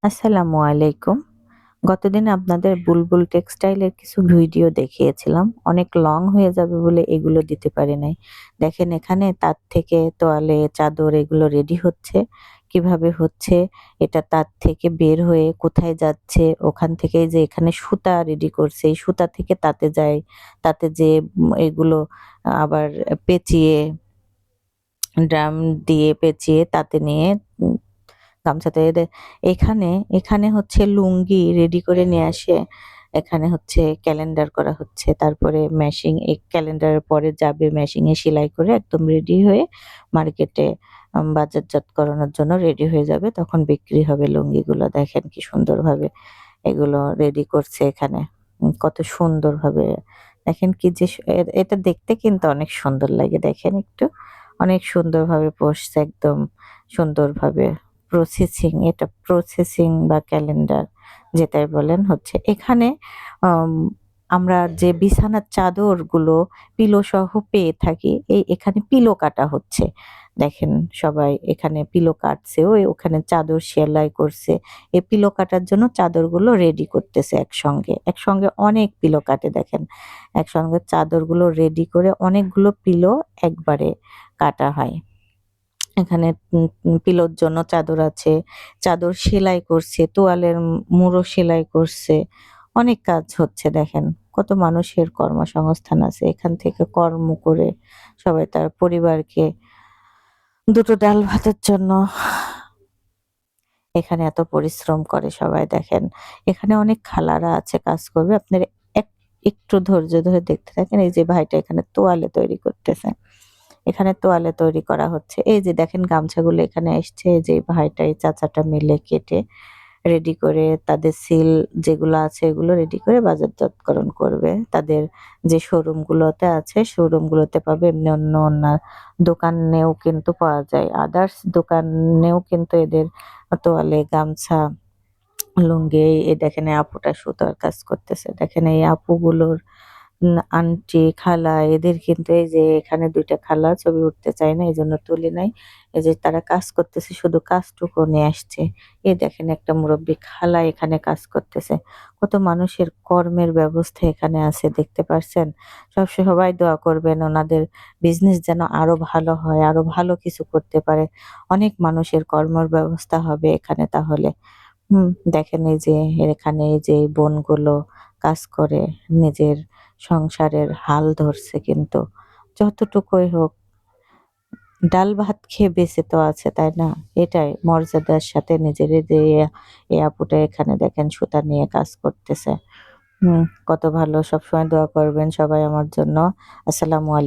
আসসালামু আলাইকুম। গতদিন আপনাদের বুলবুল টেক্সটাইলের কিছু ভিডিও দেখিয়েছিলাম। অনেক লং হয়ে যাবে বলে এগুলো দিতে পারি নাই। দেখেন এখানে তাঁত থেকে তোয়ালে, চাদর এগুলো রেডি হচ্ছে। কিভাবে হচ্ছে এটা তাঁত থেকে বের হয়ে কোথায় যাচ্ছে, ওখান থেকে যে এখানে সুতা রেডি করছে, এই সুতা থেকে তাঁতে যায়। তাতে যেয়ে এগুলো আবার পেঁচিয়ে ড্রাম দিয়ে পেঁচিয়ে তাতে নিয়ে গামছাতে এখানে এখানে হচ্ছে লুঙ্গি রেডি করে নিয়ে আসে। এখানে হচ্ছে ক্যালেন্ডার করা হচ্ছে। তারপরে ম্যাশিং এই ক্যালেন্ডারের পরে যাবে মেশিনে সেলাই করে একদম রেডি হয়ে মার্কেটে বাজারজাত করানোর জন্য রেডি হয়ে যাবে। তখন বিক্রি হবে লুঙ্গিগুলো। দেখেন কি সুন্দরভাবে এগুলো রেডি করছে এখানে। কত সুন্দরভাবে দেখেন কি যে এটা দেখতে কিন্তু অনেক সুন্দর লাগে দেখেন একটু। অনেক সুন্দরভাবে বসছে একদম সুন্দরভাবে। এটা প্রসেসিং বা ক্যালেন্ডার যেটাই বলেন হচ্ছে। এখানে আম আমরা যে বিছানার চাদরগুলো পিলো সহ পেয়ে থাকি, এখানে পিলো কাটা হচ্ছে। দেখেন সবাই এখানে পিলো কাটছে, ওখানে চাদর সেলাই করছে। এই পিলো কাটার জন্য চাদরগুলো রেডি করতেছে একসঙ্গে। একসঙ্গে অনেক পিলো কাটে দেখেন। একসঙ্গে চাদরগুলো রেডি করে অনেকগুলো পিলো একবারে কাটা হয়। এখানে পিলোর জন্য চাদর আছে, চাদর সেলাই করছে, তোয়ালের মুড়ো সেলাই করছে। অনেক কাজ হচ্ছে দেখেন। কত মানুষের কর্মসংস্থান আছে। এখান থেকে কর্ম করে সবাই তার পরিবারকে দুটো ডাল ভাতের জন্য এখানে এত পরিশ্রম করে সবাই দেখেন। এখানে অনেক খালারা আছে কাজ করবে। আপনারা একটু ধৈর্য ধরে দেখতে থাকেন। এই যে ভাইটা এখানে তোয়ালে তৈরি করতেছে। এখানে তোয়ালে তৈরি করা হচ্ছে। এই যে দেখেন গামছাগুলো এখানে এসছে। এই যে ভাইটা এই চাচাটা মিলে কেটে রেডি করে তাদের সিল যেগুলো আছে এগুলো রেডি করে বাজারজাতকরণ করবে। তাদের যে শোরুম গুলোতে আছে শোরুম গুলোতে পাবে। এমনি অন্য দোকানেও কিন্তু পাওয়া যায়। আদার্স দোকানেও কিন্তু এদের তোয়ালে, গামছা, লুঙ্গি এই দেখেন এই আপুটা সুতার কাজ করতেছে। দেখেন এই আপুগুলোর আন্টি, খালা এদের কিন্তু এই যে এখানে ২ টা খালা ছবি উঠতে চায় না এজন্য তুলি নাই। এই যে তারা কাজ করতেছে শুধু কাজটুকু নিয়ে আসছে। এই দেখেন একটা মুরব্বি খালা এখানে কাজ করতেছে। কত মানুষের কর্মের ব্যবস্থা এখানে আছে দেখতে পারছেন? সবাই দোয়া করবেন ওনাদের বিজনেস যেন আরো ভালো হয়, আরো ভালো কিছু করতে পারে। অনেক মানুষের কর্মের ব্যবস্থা হবে এখানে তাহলে। দেখেন এই যে এখানে এই যে বোনগুলো কাজ করে নিজের সংসারের হাল ধরছে কিন্তু। যতটুকুই হোক ডাল ভাত খেয়ে বেঁচে তো আছে, তাই না? এটাই মর্যাদার সাথে নিজের এই যে এই আপুটা এখানে দেখেন সুতা নিয়ে কাজ করতেছে। কত ভালো। সবসময় দোয়া করবেন সবাই আমার জন্য। আসসালামু আলাইকুম।